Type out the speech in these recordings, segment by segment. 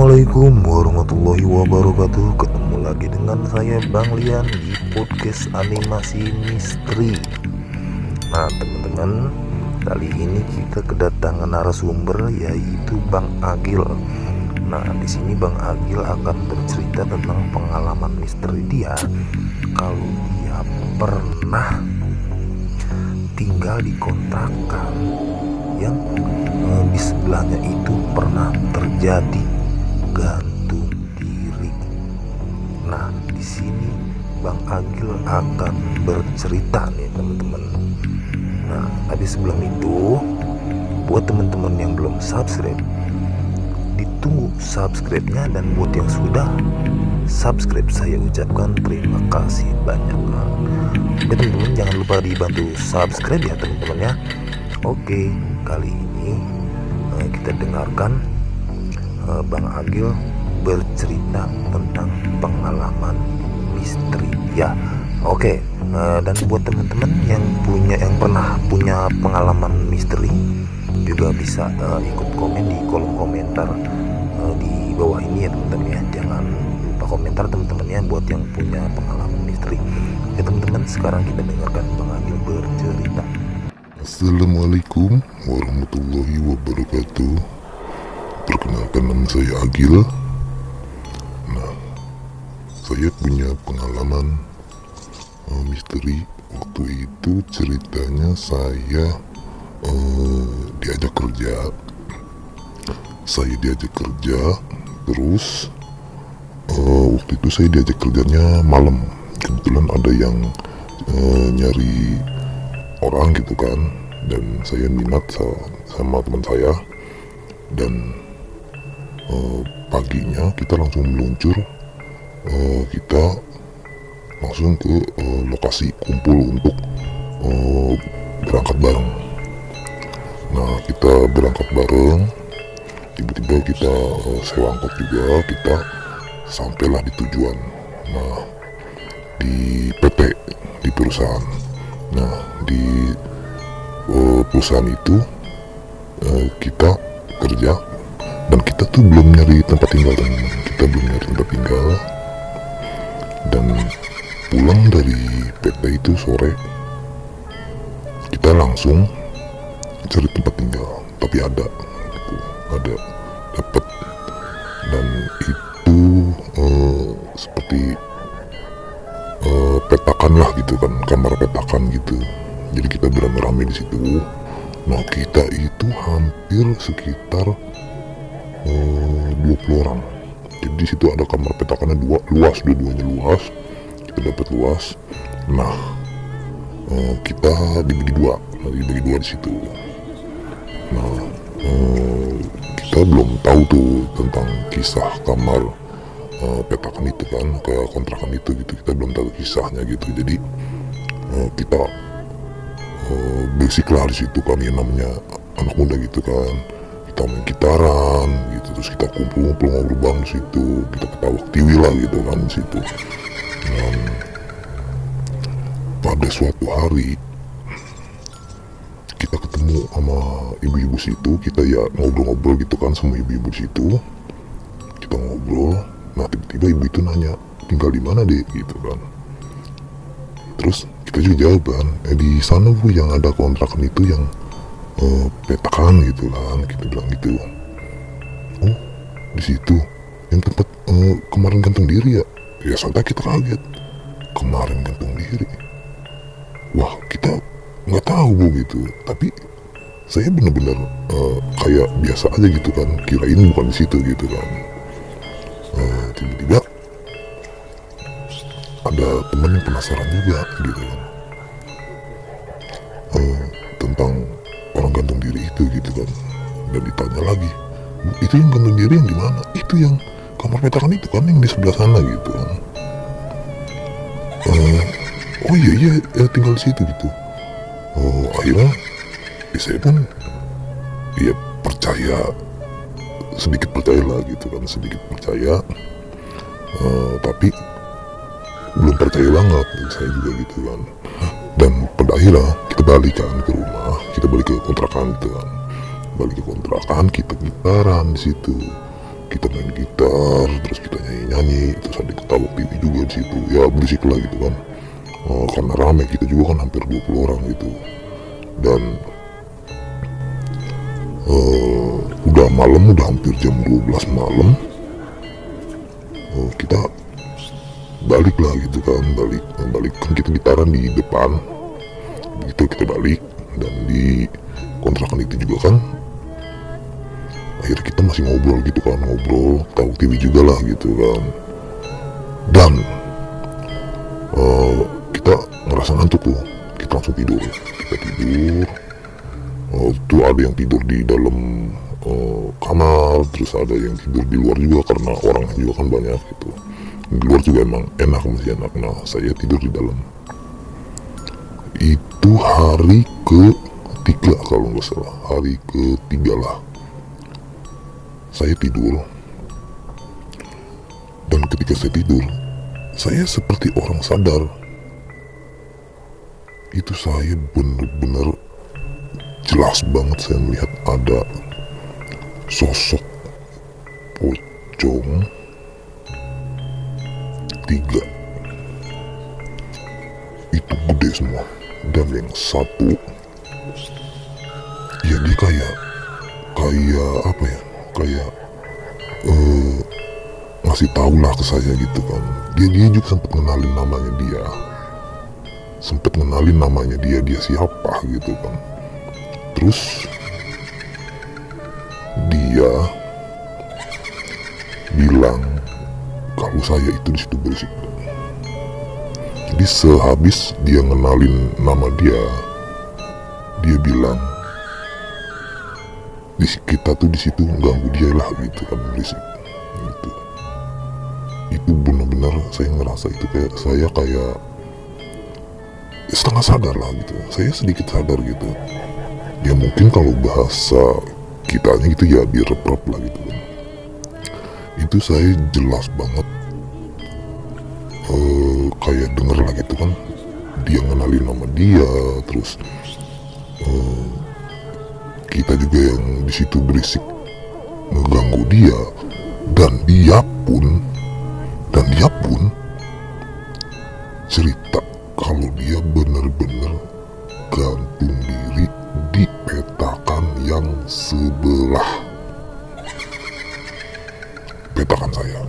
Assalamualaikum warahmatullahi wabarakatuh. Ketemu lagi dengan saya Bang Lian di podcast animasi misteri. Nah teman-teman, kali ini kita kedatangan narasumber yaitu Bang Agil. Nah di sini Bang Agil akan bercerita tentang pengalaman misteri dia kalau dia pernah tinggal di kontrakan yang di sebelahnya itu pernah terjadi gantung diri. Nah, di sini Bang Agil akan bercerita nih teman-teman. Nah, tapi sebelum itu, buat teman-teman yang belum subscribe, ditunggu subscribe-nya, dan buat yang sudah subscribe saya ucapkan terima kasih banyak. Oke teman-teman, jangan lupa dibantu subscribe ya teman-teman ya. Oke, kali ini kita dengarkan Bang Agil bercerita tentang pengalaman misteri ya. Oke, dan buat teman-teman yang pernah punya pengalaman misteri juga bisa ikut komen di kolom komentar di bawah ini ya teman-teman ya. Jangan lupa komentar teman-teman ya buat yang punya pengalaman misteri. Oke teman-teman, sekarang kita dengarkan Bang Agil bercerita. Assalamualaikum warahmatullahi wabarakatuh. Perkenalkan, nama saya Agil. Nah, saya punya pengalaman misteri. Waktu itu ceritanya saya diajak kerja. Terus waktu itu saya diajak kerjanya malam. Kebetulan ada yang nyari orang gitu kan, dan saya minat sama teman saya, dan paginya kita langsung meluncur, kita langsung ke lokasi kumpul untuk berangkat bareng. Nah, kita berangkat bareng, tiba-tiba kita sewa angkot juga, kita sampailah di tujuan. Nah, di PT, di perusahaan. Nah, di perusahaan itu kita kerja, dan kita tuh belum nyari tempat tinggal, dan pulang dari PT itu sore, kita langsung cari tempat tinggal. Tapi ada dapat, dan itu seperti petakan lah gitu kan, kamar petakan gitu. Jadi kita beramai-ramai di situ. Nah, kita itu hampir sekitar 20 orang. Jadi di situ ada kamar petakannya dua-duanya luas. Kita dapat luas. Nah, kita dibagi dua di situ. Nah, kita belum tahu tuh tentang kisah kamar petakan itu kan, ke kontrakan itu gitu. Kita belum tahu kisahnya gitu. Jadi kita basic lah di situ kan, yang namanya anak muda gitu kan. Kita main gitaran gitu, terus kita kumpul-kumpul ngobrol bang di situ, kita ketawa ketiwi lah gitu kan di situ. Dan pada suatu hari kita ketemu sama ibu-ibu situ, kita ya ngobrol-ngobrol gitu kan sama ibu-ibu situ. Kita ngobrol. Nah, tiba-tiba ibu itu nanya, tinggal di mana deh gitu kan. Terus kita juga jawaban, di sana bu, yang ada kontrakan itu yang petakan gitu lah, kita bilang gitu. Oh, di situ yang tempat kemarin gantung diri ya? Ya sontak kita kaget, kemarin gantung diri. Wah, kita nggak tahu bu gitu. Tapi saya bener-bener kayak biasa aja gitu kan, kirain bukan di situ gitu kan. Tiba-tiba ada teman yang penasaran juga gitu kan, tentang orang gantung diri itu gitu kan. Dan ditanya lagi, itu yang gantung diri yang di mana? Itu yang kamar petakan itu kan, yang di sebelah sana gitu kan. Oh iya tinggal di situ gitu. Akhirnya saya pun ya sedikit percaya lah gitu kan, tapi belum percaya banget saya juga gitu kan. Dan pada akhirnya kita balik kan ke rumah, kita balik ke kontrakan gitu kan. Kita gitaran di situ, kita main gitar gitar, terus kita nyanyi, terus ada ketawa TV juga di situ. Ya berisik lah gitu kan. Karena rame, kita juga kan hampir 20 orang gitu. Dan udah malam, udah hampir jam 12 malam. Kita balik lah gitu kan, balik kan kita gitaran di depan. Begitu kita balik, dan di kontrakan itu juga kan akhirnya kita masih ngobrol gitu kan, tahu TV juga lah gitu kan. Dan kita ngerasa ngantuk tuh, kita langsung tidur. Kita tidur, tuh ada yang tidur di dalam kamar, terus ada yang tidur di luar juga karena orang juga kan banyak gitu. Di luar juga emang enak, masih enak. Nah saya tidur di dalam. Itu hari ketiga kalau nggak salah, hari ketiga lah saya tidur. Dan ketika saya tidur, saya seperti orang sadar. Itu saya bener-bener jelas banget saya melihat ada sosok pocong 3. Itu gede semua. Dan yang satu, ya dia kayak apa ya, kayak ngasih tahu lah ke saya gitu kan. Dia juga sempat ngenalin namanya dia siapa gitu kan. Terus dia bilang kalau saya itu di situ berisik. Jadi sehabis dia ngenalin nama dia bilang kita tuh di situ ganggu dia lah gitu kan, berisik gitu. Itu benar-benar saya ngerasa itu kayak setengah sadar lah gitu. Saya sedikit sadar gitu. Ya mungkin kalau bahasa kitanya gitu ya direp-rep lah gitu kan. Itu saya jelas banget kayak denger lah gitu kan, dia ngenalin nama dia, terus kita juga yang di situ berisik ngeganggu dia, dan dia pun cerita kalau dia bener-bener gantung diri di petakan yang sebelah petakan saya.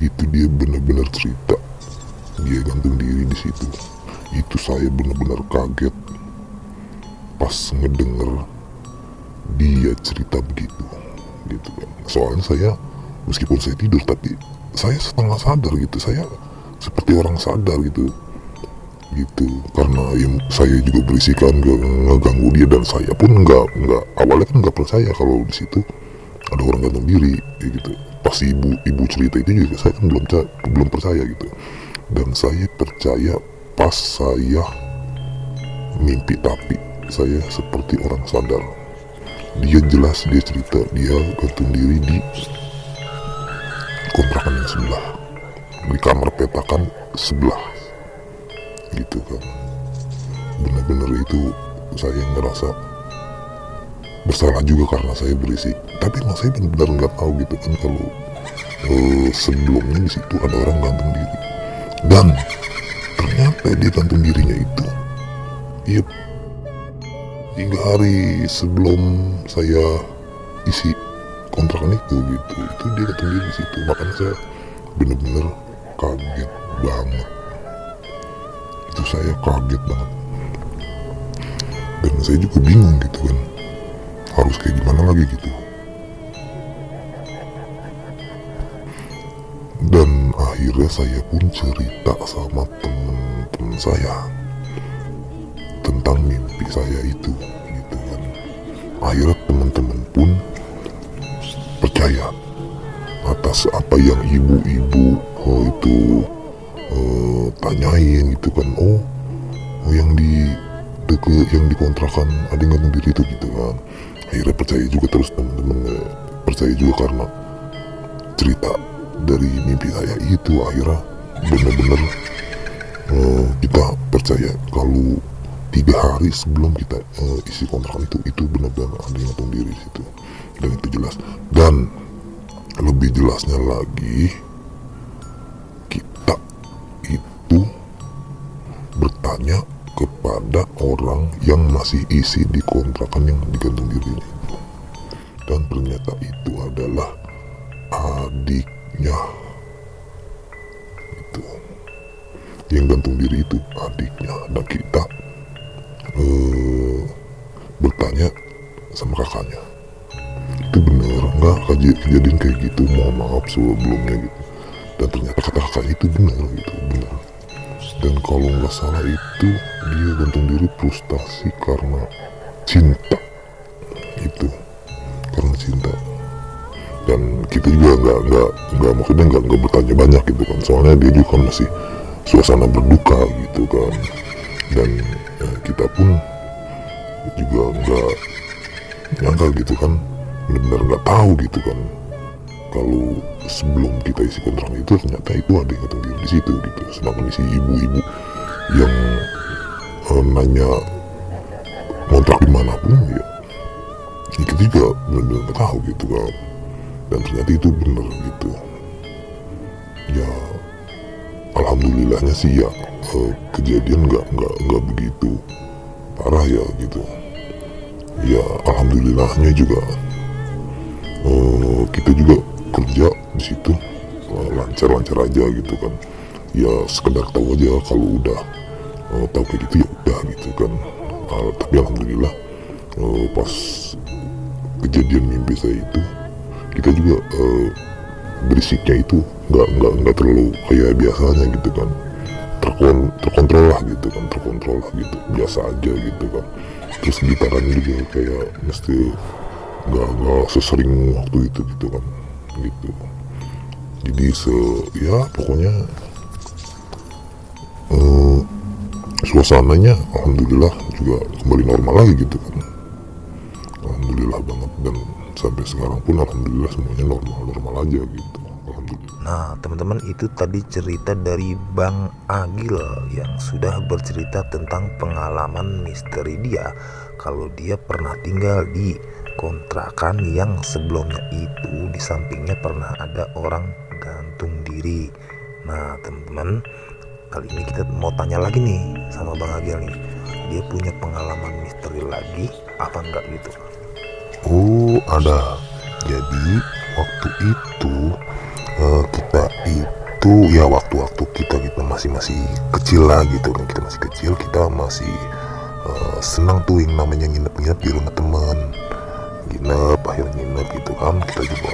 Itu dia bener-bener cerita dia gantung diri di situ. Itu saya bener-bener kaget pas ngedenger dia cerita begitu gitu kan. Soalnya saya meskipun saya tidur tapi saya setengah sadar gitu, saya seperti orang sadar gitu karena ya, saya juga berisikan ngeganggu dia, dan saya pun nggak awalnya kan nggak percaya kalau di situ ada orang gantung diri gitu. Pas ibu cerita itu juga saya kan belum percaya gitu, dan saya percaya pas saya mimpi, tapi saya seperti orang sadar. Dia jelas, dia cerita dia gantung diri di kontrakan yang sebelah, di kamar petakan sebelah gitu kan. Bener-bener itu saya ngerasa bersalah juga karena saya berisik, tapi emang saya benar-benar nggak tahu gitu kan kalau sebelumnya di situ ada orang gantung diri. Dan ternyata dia gantung dirinya itu ya 3 hari sebelum saya isi kontrakan itu gitu. Itu dia gantung diri di situ. Makanya saya bener-bener kaget banget. Itu saya kaget banget, dan saya juga bingung gitu kan, harus kayak gimana lagi gitu. Dan akhirnya saya pun cerita sama temen-temen saya tentang mimpi saya itu gitu kan. Akhirnya teman-teman pun percaya atas apa yang ibu-ibu itu tanyain gitu kan. Yang di kontrakan ada yang gantung diri itu gitu kan. Akhirnya percaya juga, terus temen-temen percaya juga karena cerita dari mimpi saya itu. Akhirnya bener-bener kita percaya kalau 3 hari sebelum kita isi kontrakan itu benar-benar ada yang gantung diri situ, dan itu jelas. Dan lebih jelasnya lagi, kita itu bertanya kepada orang yang masih isi di kontrakan yang digantung dirinya itu, dan ternyata itu adalah adiknya. Itu yang gantung diri itu adiknya, dan kita bertanya sama kakaknya, itu bener nggak kejadian kayak gitu, mohon maaf sebelumnya gitu. Dan ternyata kata kakaknya itu benar gitu, benar. Dan kalau nggak salah itu dia gantung diri frustasi karena cinta, itu karena cinta. Dan kita juga nggak maksudnya nggak bertanya banyak gitu kan, soalnya dia juga kan masih suasana berduka gitu kan. Dan kita pun juga nggak nyangka gitu kan, benar-benar nggak tahu gitu kan, kalau sebelum kita isi kontrak itu ternyata itu ada yang gantung diri di situ gitu. Sedangkan si ibu-ibu yang nanya kontrak dimanapun ya kita juga benar-benar nggak tahu gitu kan. Dan ternyata itu benar gitu ya. Alhamdulillahnya sih ya, kejadian nggak begitu parah ya gitu ya. Alhamdulillahnya juga kita juga kerja di situ lancar-lancar aja gitu kan ya. Sekedar tahu aja, kalau udah tahu kayak gitu ya udah gitu kan. Tapi alhamdulillah pas kejadian mimpi saya itu, kita juga berisiknya itu nggak terlalu kayak biasanya gitu kan. Terkontrol lah gitu kan, terkontrol lah gitu, biasa aja gitu kan. Terus gitaran juga kayak mesti nggak sesering waktu itu gitu kan gitu. Jadi ya pokoknya suasananya alhamdulillah juga kembali normal lagi gitu kan. Alhamdulillah banget, dan sampai sekarang pun alhamdulillah semuanya normal aja gitu. Nah teman-teman, itu tadi cerita dari Bang Agil yang sudah bercerita tentang pengalaman misteri dia, kalau dia pernah tinggal di kontrakan yang sebelumnya itu di sampingnya pernah ada orang gantung diri. Nah teman-teman, kali ini kita mau tanya lagi nih sama Bang Agil nih, dia punya pengalaman misteri lagi apa enggak gitu. Oh ada. Jadi waktu itu kita itu ya waktu-waktu kita masih kecil lah gitu kan. Kita masih kecil, kita masih senang tuh yang namanya nginep di rumah teman, akhirnya nginep gitu kan. Kita juga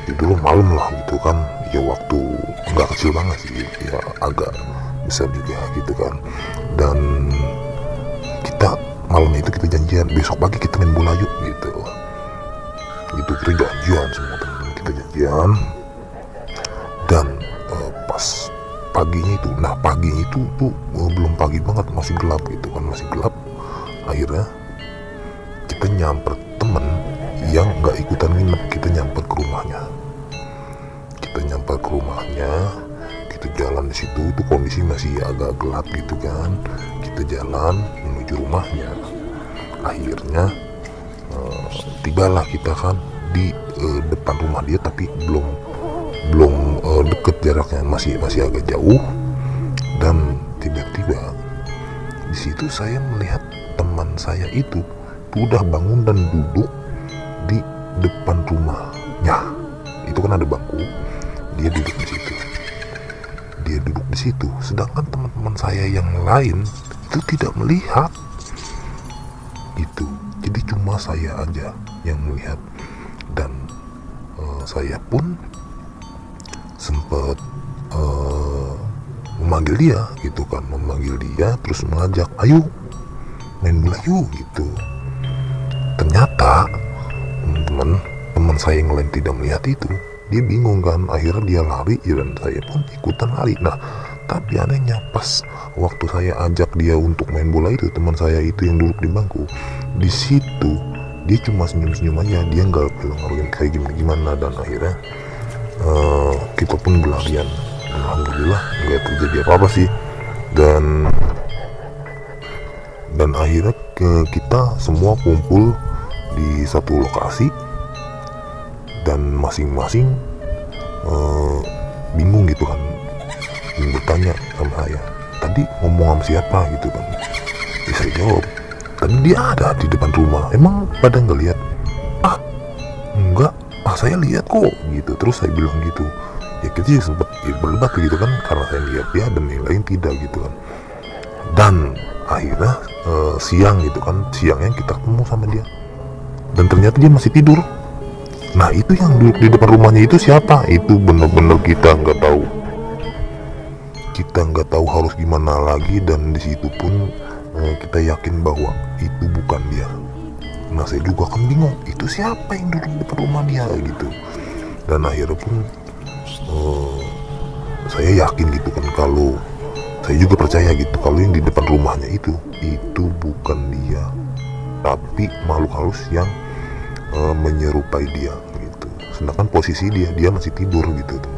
tidur malam lah gitu kan ya. Waktu nggak kecil banget sih ya, agak besar juga gitu kan. Dan kita malam itu kita janjian besok pagi kita main bola yuk gitu. Itu kita janjian semua teman-teman, kita janjian. Dan pas paginya itu, nah paginya itu tuh belum pagi banget, masih gelap gitu kan, masih gelap. Akhirnya kita nyamper temen yang nggak ikutan nginep, kita nyamper ke rumahnya. Kita jalan di situ, itu kondisi masih agak gelap gitu kan. Kita jalan menuju rumahnya. Akhirnya tibalah kita kan di depan rumah dia, tapi belum deket jaraknya, masih agak jauh. Dan tiba-tiba di situ saya melihat teman saya itu udah bangun dan duduk di depan rumahnya. Itu kan ada bangku, dia duduk di situ. Sedangkan teman-teman saya yang lain itu tidak melihat itu. Jadi cuma saya aja yang melihat. Dan saya pun sempat memanggil dia gitu kan, terus mengajak, ayo main bola yuk gitu. Ternyata teman saya yang lain tidak melihat itu. Dia bingung kan, akhirnya dia lari ya, dan saya pun ikutan lari. Nah tapi anehnya pas waktu saya ajak dia untuk main bola itu, teman saya itu yang duduk di bangku, di situ dia cuma senyum-senyum aja, dia nggak bilang kayak gimana. Dan akhirnya kita pun berlarian. Alhamdulillah nggak terjadi apa-apa sih. Dan akhirnya kita semua kumpul di satu lokasi, dan masing-masing bingung gitu kan, bertanya sama saya, tadi ngomong sama siapa gitu kan. Saya jawab, tadi dia ada di depan rumah, emang pada nggak lihat? Enggak, saya lihat kok gitu. Terus saya bilang gitu, ya kita juga sempat berdebat gitu kan, karena saya lihat dia dan yang lain tidak gitu kan. Dan akhirnya siang gitu kan, siangnya kita ketemu sama dia dan ternyata dia masih tidur. Nah itu yang duduk di depan rumahnya itu siapa? Itu bener-bener kita nggak tahu. Kita nggak tahu harus gimana lagi, dan di situ pun kita yakin bahwa itu bukan dia. Nah saya juga kan bingung, itu siapa yang duduk di depan rumah dia gitu. Dan akhirnya pun saya yakin gitu kan, kalau saya juga percaya gitu kalau yang di depan rumahnya itu bukan dia, tapi makhluk halus yang menyerupai dia gitu. Sedangkan posisi dia masih tidur gitu tuh.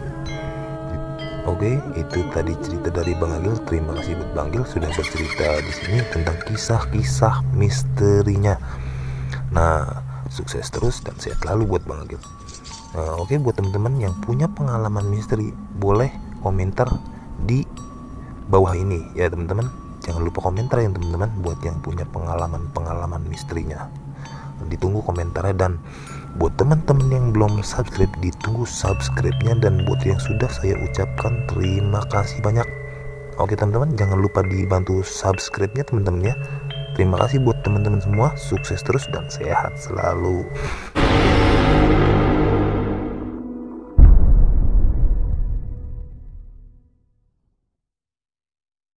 Oke, itu tadi cerita dari Bang Agil. Terima kasih buat Bang Agil sudah bercerita di sini tentang kisah-kisah misterinya. Nah, sukses terus dan sehat selalu buat Bang Agil. Oke, buat teman-teman yang punya pengalaman misteri, boleh komentar di bawah ini ya teman-teman. Jangan lupa komentar ya teman-teman, buat yang punya pengalaman misterinya. Ditunggu komentarnya. Dan buat teman-teman yang belum subscribe, ditunggu subscribe-nya. Dan buat yang sudah, saya ucapkan terima kasih banyak. Oke teman-teman, jangan lupa dibantu subscribe-nya teman-teman ya. Terima kasih buat teman-teman semua, sukses terus dan sehat selalu.